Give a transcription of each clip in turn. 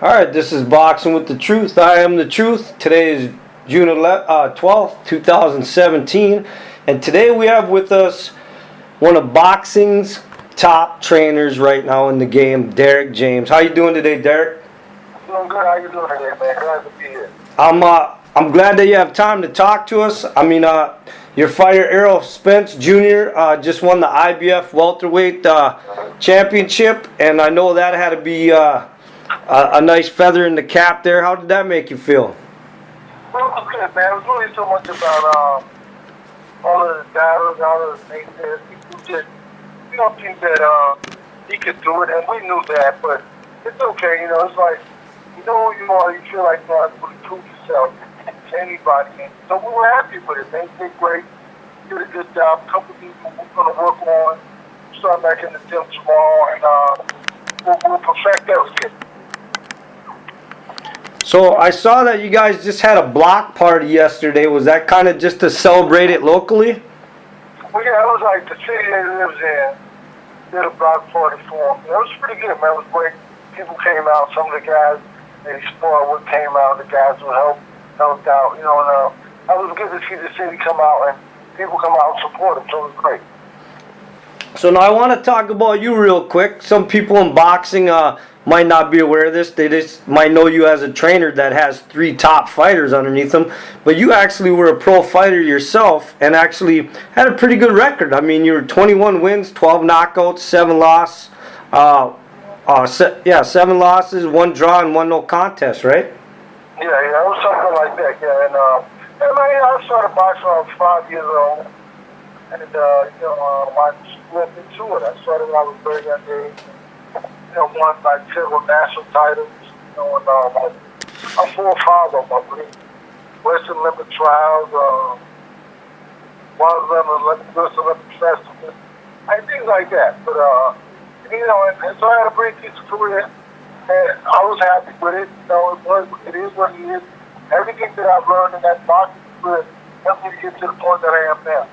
Alright, this is Boxing with the Truth. I am the Truth. Today is June 12th, 2017. And today we have with us one of boxing's top trainers right now in the game, Derrick James. How you doing today, Derrick? Doing good. How you doing today, man? Glad to be here. I'm glad that you have time to talk to us. Your fighter Errol Spence Jr. Just won the IBF welterweight championship, and I know that had to be a nice feather in the cap there. How did that make you feel? Well, it was good, man. It was really so much about all of the doubters, all of the naysayers. People just, think that he could do it, and we knew that, but it's okay. It's like, you know who you are. You feel like you have to prove yourself to anybody. And so we were happy with it. They did great. Did a good job. A couple people we're going to work on. Start back in the gym tomorrow, and we'll perfect everything. So I saw that you guys just had a block party yesterday. Was that kind of just to celebrate it locally? Well, yeah, it was like the city they lives in did a block party for them. It was pretty good, man. It was great. People came out. Some of the guys they spoiled what came out. The guys who helped out. And it was good to see the city come out and people come out and support them. So it was great. So now I want to talk about you real quick. Some people in boxing might not be aware of this. They just might know you as a trainer that has 3 top fighters underneath them. But you actually were a pro fighter yourself and actually had a pretty good record. You were 21 wins, 12 knockouts, 7 losses. 7 losses, 1 draw, and 1 no contest, right? Yeah, it was something like that. Yeah, and I started boxing when I was 5 years old, and I went into it. I started when I was very young age. Won like several national titles. And I'm 4 or 5 of them, I believe. Western Olympic trials, Western Olympic Festival, and things like that. But and so I had a pretty decent career, and I was happy with it. It is what it is. Everything that I've learned in that boxing career helped me to get to the point that I am now.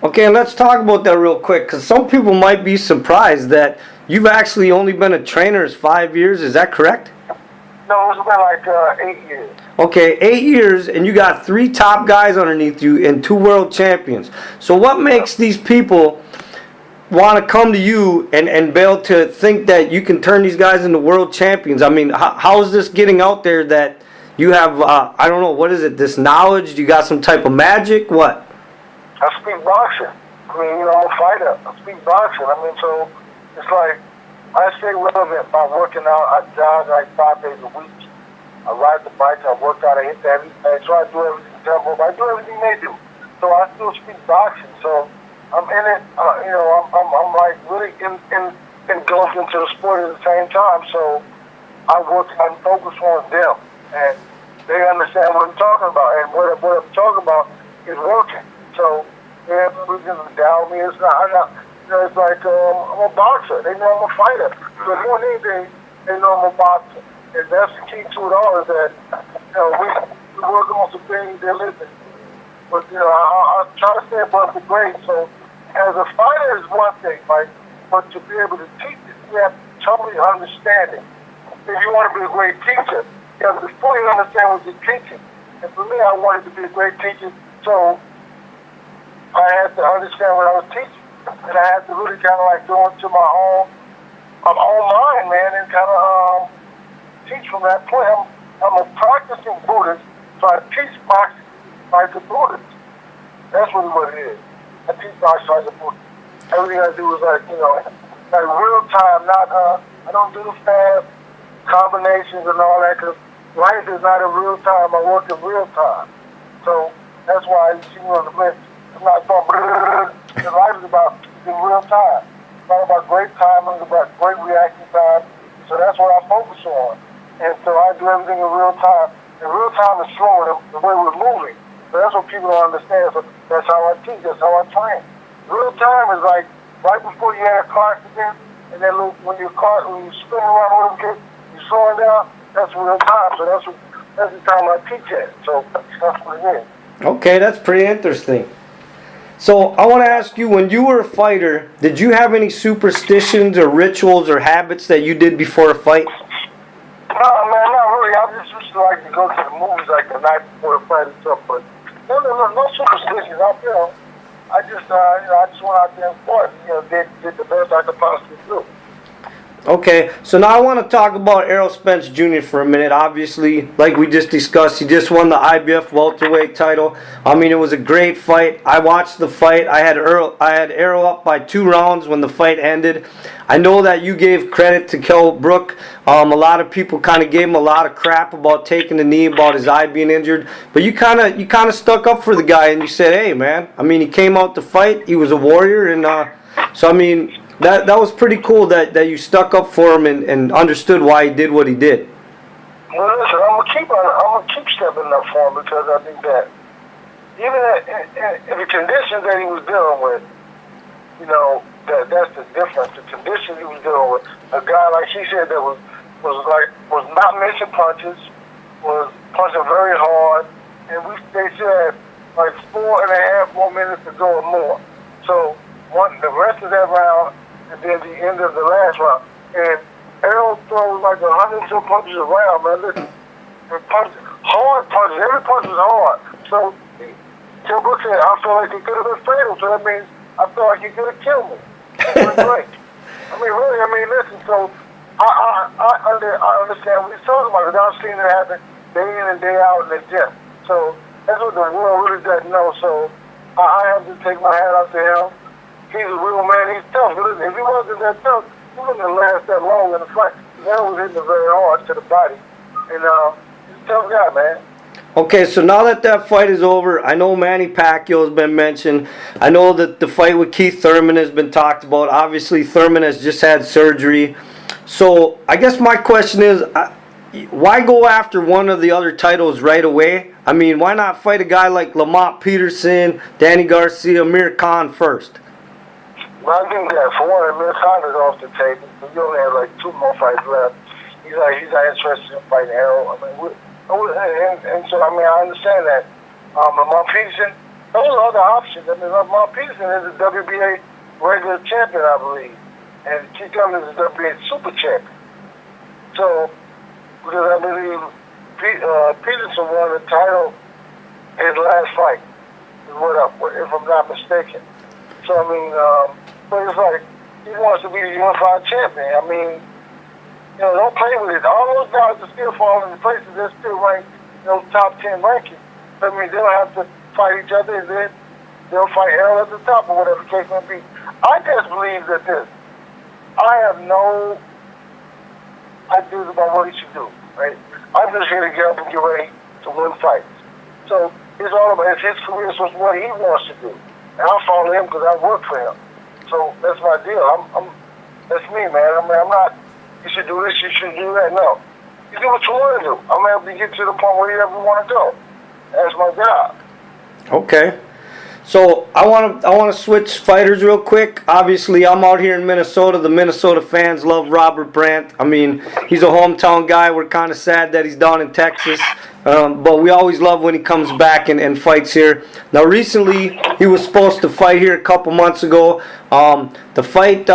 Okay, and let's talk about that real quick, because some people might be surprised that you've actually only been a trainer 5 years. Is that correct? No, it's been like 8 years. Okay, 8 years, and you got 3 top guys underneath you and 2 world champions. So what makes these people want to come to you and be able to think that you can turn these guys into world champions? How is this getting out there that you have, I don't know, what is it, this knowledge? You got some type of magic? What? I speak boxing. I'm a fighter. I speak boxing. So it's like I stay relevant by working out. I jog like 5 days a week. I ride the bike. I work out. I hit the everything. So I do everything. I do everything they do. So I still speak boxing. So I'm in it. I'm like really engulfed into the sport at the same time. So I work and focus on them, and they understand what I'm talking about. And what I'm talking about is working. So they have no reason to doubt me. It's not. It's like I'm a boxer. They know I'm a fighter. So more than anything, they know I'm a boxer. And that's the key to it all. Is that we work on some things they're listening. But I try to stay above the grade. So as a fighter is one thing, but to be able to teach it, you have to totally understand it. If you want to be a great teacher, you have to fully understand what you're teaching. And for me, I wanted to be a great teacher, so I had to understand what I was teaching. And I had to really kind of like go into my own mind, man, and kind of teach from that point. I'm a practicing Buddhist, so I teach boxing like a Buddhist. That's really what it is. I teach boxing like a Buddhist. Everything I do is like real time, not, I don't do fast combinations and all that, because life is not in real time. I work in real time. So that's why you see me on the list. It's not going the life is about in real time. It's not about great timing, it's about great reaction time. So that's what I focus on. And so I do everything in real time. And real time is slower the way we're moving. So that's what people don't understand. So that's how I teach, that's how I train. Real time is like right before you had a car accident, and then when you spin around a little bit, you're slowing down, that's real time. So that's the time I teach it. So that's what it is. Okay, that's pretty interesting. So I want to ask you, when you were a fighter, did you have any superstitions or rituals or habits that you did before a fight? No, man, not really. I just used to like to go to the movies like the night before the fight and stuff, but no superstitions. I just went out there and fought. Did the best I could possibly do. Okay, so now I want to talk about Errol Spence Jr. for a minute. Obviously, like we just discussed, he just won the IBF welterweight title. I mean, it was a great fight. I watched the fight. I had Errol up by 2 rounds when the fight ended. I know that you gave credit to Kell Brook. A lot of people kind of gave him a lot of crap about taking the knee, about his eye being injured. But you kind of stuck up for the guy and you said, "Hey, man. I mean, he came out to fight. He was a warrior, and so I mean." That was pretty cool that you stuck up for him and understood why he did what he did. Well, listen, I'm gonna keep stepping up for him because I think that even in the conditions that he was dealing with, that's the difference. The conditions he was dealing with, a guy like he said that was not missing punches, was punching very hard, and they said like 4.5 more minutes to go or more. So the rest of that round. And then the end of the last round. And Errol throws like 100 some punches around, man. Listen, hard punches. Every punch was hard. So Kell Brook said, I feel like he could have been fatal. So that means I feel like he could have killed me. It was great. Really, listen, so I understand what he's talking about. Because I've seen it happen day in and day out in the gym. So that's what the world really doesn't know. So I have to take my hat off to him. He's a real man. He's tough. But listen, if he wasn't that tough, he wouldn't have lasted that long in the fight. That was hitting him very hard to the body. And he's a tough guy, man. Okay, so now that fight is over, I know Manny Pacquiao has been mentioned. I know that the fight with Keith Thurman has been talked about. Obviously, Thurman has just had surgery. So I guess my question is, why go after one of the other titles right away? I mean, why not fight a guy like Lamont Peterson, Danny Garcia, Amir Khan first? Well, I think that for one, Amir Khan is off the table. He only has like 2 more fights left. He's not interested in fighting Errol. And so I understand that. Lamont Peterson, those are other options. Lamont Peterson is a WBA regular champion, I believe, and Keith Thurman is a WBA super champion. So, because I believe Peterson won the title in his last fight, if I'm not mistaken. So but it's like he wants to be the unified champion. Don't play with it. All those guys are still falling in places. They're still ranked, top 10 rankings. They'll have to fight each other, and then they'll fight Errol at the top or whatever the case may be. I just believe that I have no ideas about what he should do. Right? I'm just here to get up and get ready to win fights. So it's all about his career. So it's what he wants to do. And I'll follow him because I work for him. So that's my deal. That's me, man. I'm not, you should do this, you should do that. No. You do what you want to do. I'm able to get to the point where you ever want to go. That's my job. Okay. So I want to switch fighters real quick. Obviously, I'm out here in Minnesota. The Minnesota fans love Robert Brant. He's a hometown guy. We're kind of sad that he's down in Texas. But we always love when he comes back and fights here. Now, recently, he was supposed to fight here a couple months ago. The fight,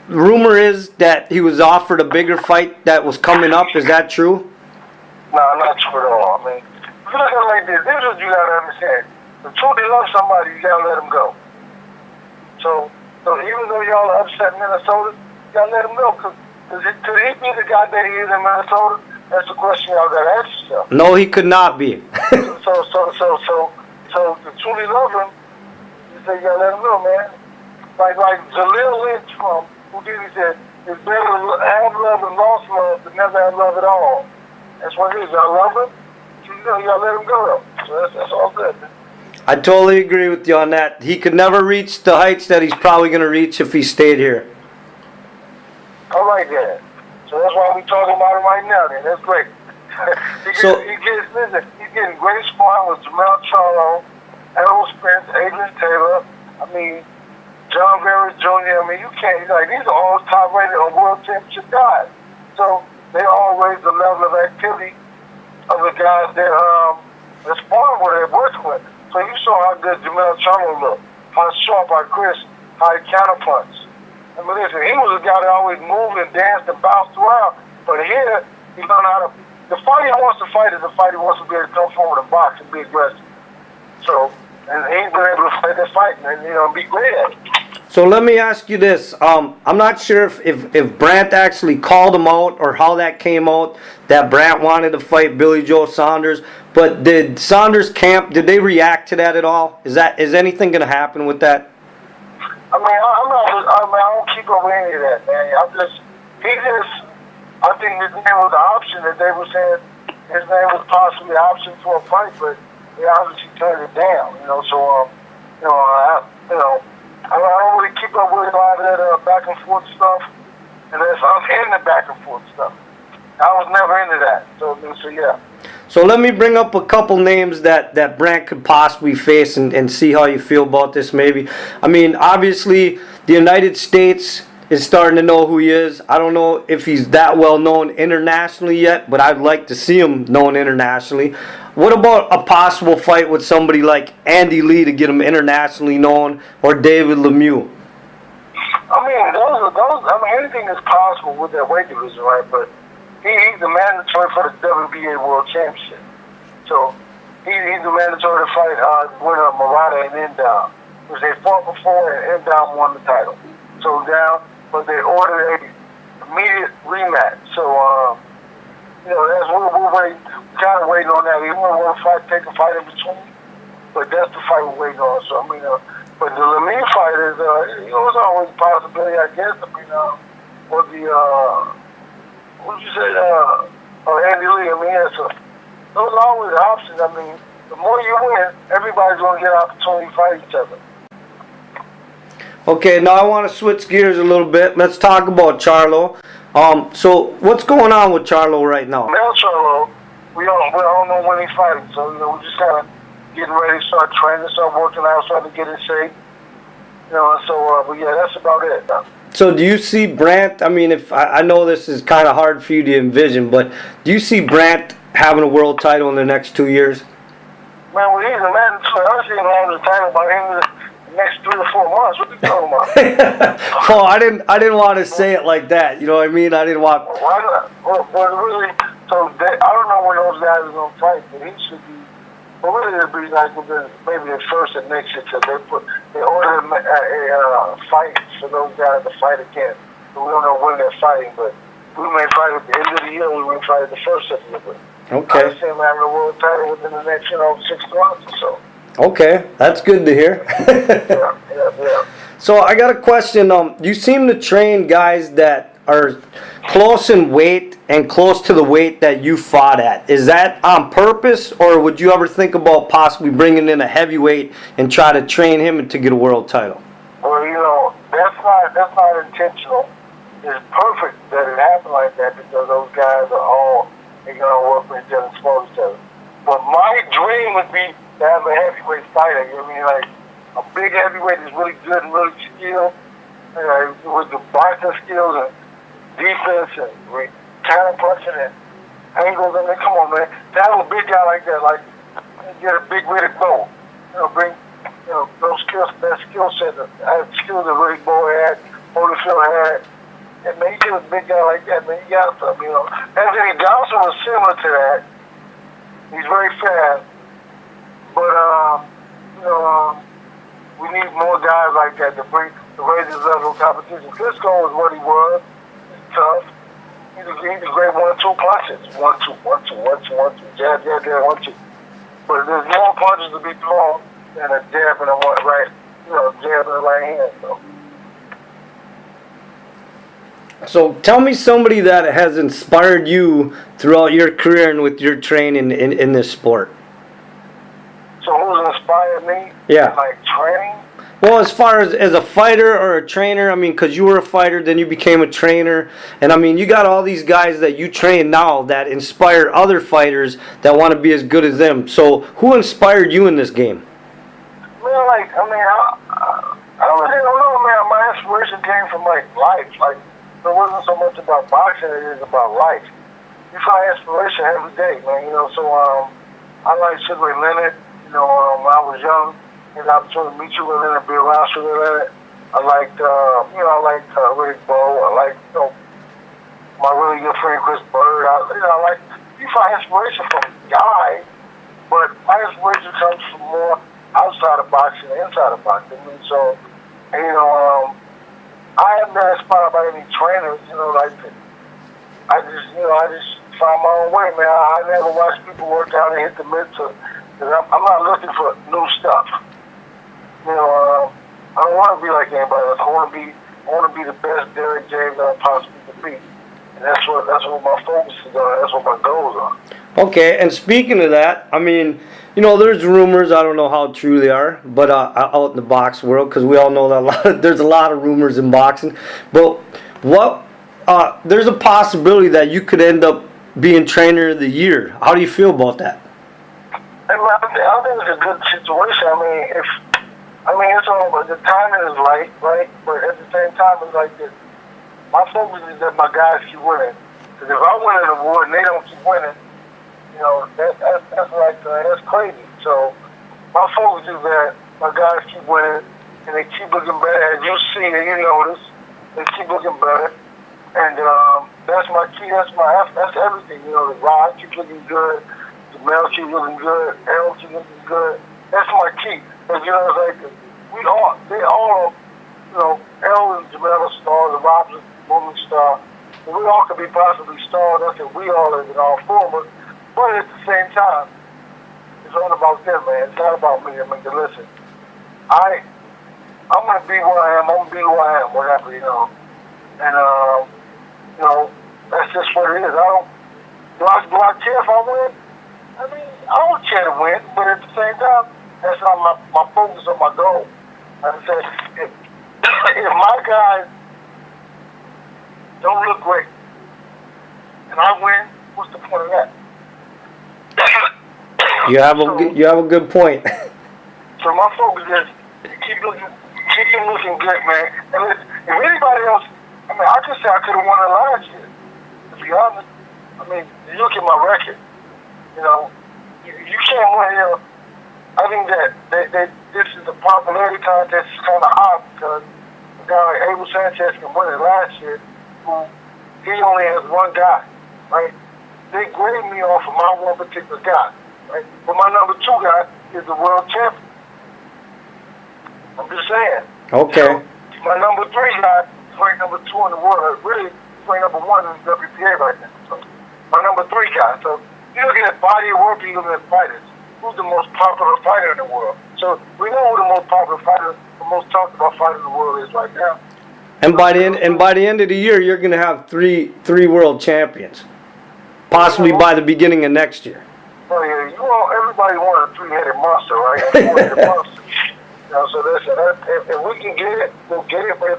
rumor is that he was offered a bigger fight that was coming up. Is that true? No, not true at all. If you look at it like this is what you got to understand. If you truly love somebody, you got to let him go. So even though y'all are upset in Minnesota, you got to let him go. Because could he be the guy that he is in Minnesota? That's the question y'all got to ask yourself. No, he could not be. So to truly love him, you say you got to let him go, man. Like Jaleel Lynch from Houdini said, it's better to have love and lost love than never have love at all. That's what it is. Y'all love him, you got to let him go. So that's all good, man. I totally agree with you on that. He could never reach the heights that he's probably going to reach if he stayed here. All right, then. So that's why we're talking about him right now, then. That's great. He's getting great sparring with Jermell Charlo, Errol Spence, Adrian Taylor. John Derrick Jr. You can't, these are all top-rated world championship guys. So they all raise the level of activity of the guys that sparring with, they work with. So you saw how good Jermell Charlo looked, how sharp, how crisp, how he counterpunched. Listen, he was a guy that always moved and danced and bounced around. But here, He learned how to. The fighter he wants to fight is a fighter who wants to be able to come forward and box and be aggressive. So, and he's been able to fight that fight and be great at it. So let me ask you this. I'm not sure if Brant actually called him out or how that came out, that Brant wanted to fight Billy Joe Saunders. But did Saunders camp, did they react to that at all? Is anything going to happen with that? I mean, I don't keep up with any of that, man. I think his name was an option that they were saying his name was possibly an option for a fight, but they obviously turned it down, so, I don't really keep up with a lot of that back and forth stuff, and I'm in the back and forth stuff. I was never into that, so yeah. So let me bring up a couple names that Brant could possibly face and see how you feel about this maybe. I mean, obviously, the United States is starting to know who he is. I don't know if he's that well known internationally yet, but I'd like to see him known internationally. What about a possible fight with somebody like Andy Lee to get him internationally known, or David Lemieux? I mean, anything is possible with that weight division, right? But he's the mandatory for the WBA World Championship. So he's the mandatory to fight winner Murata and Endam, because they fought before and Endam won the title. So now, but they ordered a immediate rematch. So that's we're kind of waiting on that. Even though we'll take a fight in between, but that's the fight we're waiting on. So but the Lemieux fight is it was always a possibility, I guess. Or what did you say? Andy Lee. Those are always options. The more you win, everybody's going to get an opportunity to fight each other. Okay, now I want to switch gears a little bit. Let's talk about Charlo. So what's going on with Charlo right now? Charlo, we don't know when he's fighting, so we're just kind of getting ready to start training, start working out, starting to get in shape. But yeah, that's about it. So do you see Brant? I mean, if I know this is kind of hard for you to envision, but do you see Brant having a world title in the next 2 years? Man, well, he's a man. I see him having a title by him next 3 or 4 months. What are you talking about? Oh, I didn't want to say it like that. You know what I mean? I didn't want. Why not? Well, but really, I don't know when those guys are gonna fight, but he should be. But really, it'd be like maybe the first of next year, because they ordered a fight for those guys to fight again. So we don't know when they're fighting, but we may fight at the end of the year. We may fight at the first of the year. But okay. I see him having a world title within the next 6 months or so. Okay, that's good to hear. Yeah. So I got a question. You seem to train guys that are close in weight and close to the weight that you fought at. Is that on purpose, or would you ever think about possibly bringing in a heavyweight and try to train him to get a world title? Well, that's not intentional. It's perfect that it happened like that, because those guys are all gonna work with each other and support each other. But my dream would be to have a heavyweight fighter. Like a big heavyweight is really good and really skilled, with the boxing skills and defense and counter punching and angles. Come on, man. To have a big guy like that, get a big way to go. Bring those skills, that skill set, skills that Rick Boy had, Holyfield had. And man, you get a big guy like that, man, you got something. Anthony Johnson was similar to that. He's very fast. But, we need more guys like that to raise his level of competition. Klitschko was what he was. He's tough. He's a great 1-2 punches. 1-2, jab, 1-2. But there's more punches to be thrown than a jab and a right, jab in the right hand. So tell me somebody that has inspired you throughout your career and with your training in this sport. So who's inspired me? Yeah. Like training? Well, as far as a fighter or a trainer, because you were a fighter, then you became a trainer. And, you got all these guys that you train now that inspire other fighters that want to be as good as them. So who inspired you in this game? Well, I really don't know, man. My inspiration came from, life. It wasn't so much about boxing, it is about life. You find inspiration every day, man. I like Sugar Leonard. When I was young, had the opportunity to meet Sugar Leonard, be around Sugar Leonard. I liked Rick Bowe. I liked, my really good friend Chris Bird. Like, you find inspiration from guys, but my inspiration comes from more outside of boxing than inside of boxing. I mean, so, and, I haven't been inspired by any trainers, like, I just find my own way, man. I never watch people work out and hit the mitts. I'm not looking for new stuff. I don't want to be like anybody else. I want to be the best Derrick James that I possibly can be. And that's what my focus is on. That's what my goals are. Okay, and speaking of that, I mean, there's rumors. I don't know how true they are, but out in the box world, because we all know that there's a lot of rumors in boxing. But there's a possibility that you could end up being trainer of the year. How do you feel about that? I think it's a good situation. It's all, but the timing is right, but at the same time, it's like this. My focus is that my guys keep winning. Because if I win an award and they don't keep winning, that's crazy. So my focus is that my guys keep winning and they keep looking better. As you see and you notice, they keep looking better. And that's my key. That's everything. The Rod keeps looking good. Jermell keeps looking good. Errol keeps looking good. That's my key. Because, it's like, they all, Errol and Jermell are stars, and Rob's a moving star. And we all could be possibly stars. I said we all is in all four. But at the same time, it's all about them, man. It's not about me. Listen, I'm going to be who I am. I'm going to be who I am, whatever, And, that's just what it is. Do I care if I win? I don't care to win, but at the same time, that's not my focus on my goal. Like I said, if my guys don't look great and I win, what's the point of that? You have a good point. So my focus is keep them looking good, man. And if anybody else, I could say I could have won it last year. To be honest, you look at my record. You can't win. I think that this is a popularity contest. It's kind of odd because a guy like Errol Sanchez can win it last year, who he only has one guy, right? They grade me off of my one particular guy, right? But my number 2 guy is the world champion. I'm just saying. Okay. My number 3 guy is ranked number 2 in the world. Really, he's ranked number 1 in the WPA right now. So my number 3 guy. So you're looking at body of work, you're looking at fighters. Who's the most popular fighter in the world? So we know who the most popular fighter, the most talked about fighter in the world is right now. And by the end of the year, you're going to have three world champions, possibly by the beginning of next year. Oh yeah, everybody wants a 3-headed monster, right? A 4-headed monster. So if we can get it, we'll get it. But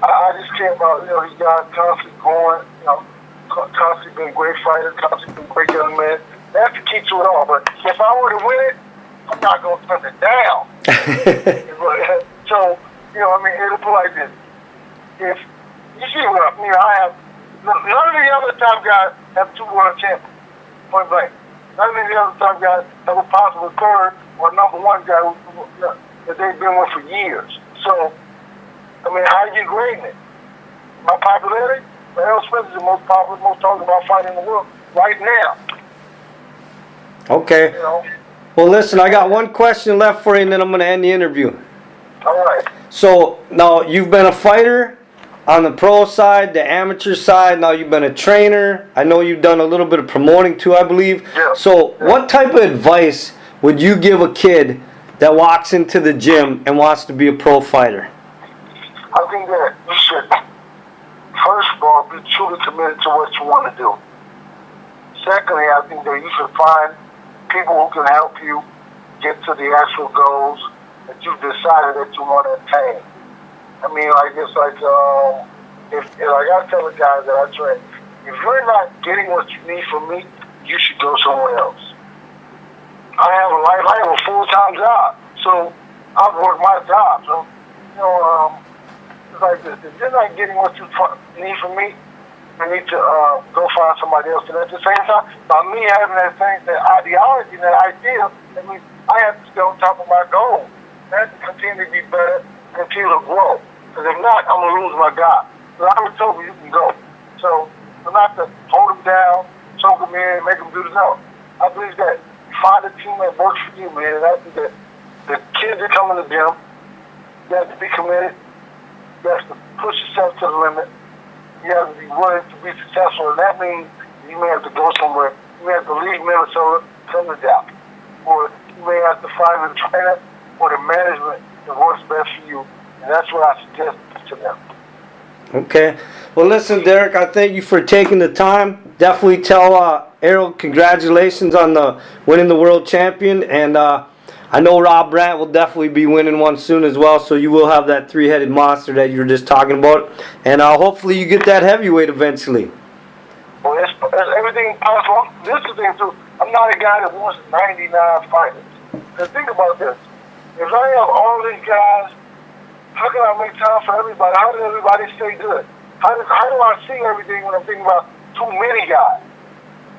I just care about these guys constantly growing, constantly being great fighters, constantly being great young men. That's the key to it all. But if I were to win it, I'm not going to turn it down. So, it'll be like this. If you see what I have, none of the other top guys have 2 world champions, point blank. None of the other top guys have a possible 3rd or number 1 guy that they've been with for years. So, how you grading it? My popularity? Errol Spence is the most popular, most talked about fighter in the world right now. Okay. Well, listen, I got one question left for you, and then I'm going to end the interview. All right. So, now you've been a fighter on the pro side, the amateur side. Now you've been a trainer. I know you've done a little bit of promoting too, I believe. Yeah. So, what type of advice would you give a kid that walks into the gym and wants to be a pro fighter? I think that you should, first of all, be truly committed to what you want to do. Secondly, I think that you should find people who can help you get to the actual goals that you've decided that you want to attain. Like I tell the guys that I train, if you're not getting what you need from me, you should go somewhere else. I have a life, I have a full-time job, so I've worked my job. So, it's like this. If you're not getting what you need from me, you need to go find somebody else. And at the same time, by me having that ideology, that idea, that means I have to stay on top of my goal. I have to continue to be better, continue to grow. Because if not, I'm going to lose my guy. So I already told you can go. So for not to hold them down, choke them in, make them do the no. I believe that you find a team that works for you, man, and I think that the kids that come in the gym, you have to be committed. You have to push yourself to the limit. You have to be willing to be successful, and that means you may have to go somewhere. You may have to leave Minnesota, come to Dallas, or you may have to find a trainer or the management that works best for you, and that's what I suggest to them. Okay. Well, listen, Derrick, I thank you for taking the time. Definitely tell Errol congratulations on the winning the world champion, and I know Rob Brant will definitely be winning one soon as well, so you will have that three-headed monster that you were just talking about, and hopefully you get that heavyweight eventually. Well, it's everything possible. This is the thing, too. I'm not a guy that wants 99 fighters. Because think about this. If I have all these guys, how can I make time for everybody? How does everybody stay good? How do I see everything when I'm thinking about too many guys?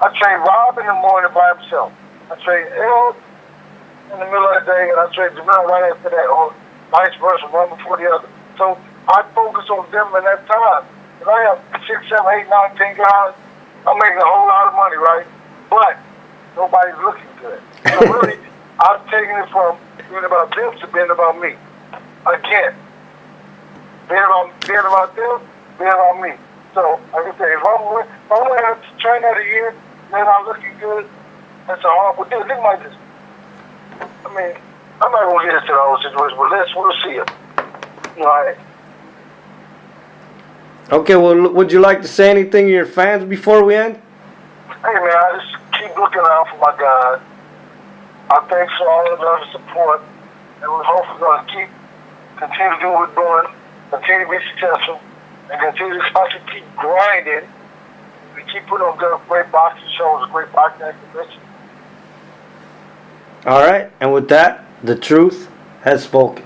I train Rob in the morning by himself. I train Errol in the middle of the day, and I train Jermell right after that, or vice versa, one before the other. So I focus on them in that time. If I have 6, 7, 8, 9, 10 guys, I'm making a whole lot of money, right? But nobody's looking good. So really, I'm taking it from being about them to being about me. Again, being about them, being about me. So, like I say, if I'm going to have to train out a year, then I'm looking good, that's a horrible deal. Think like this. I mean, I'm not going to get into the whole situation, but we'll see it. You know, Okay, well, would you like to say anything to your fans before we end? Hey, man, I just keep looking out for my guys. I thanks for all of the support, and we're hopefully going to continue to do what we're doing, continue to be successful, and continue to keep grinding, and keep putting on great boxing shows, great boxing exhibitions. All right, and with that, the truth has spoken.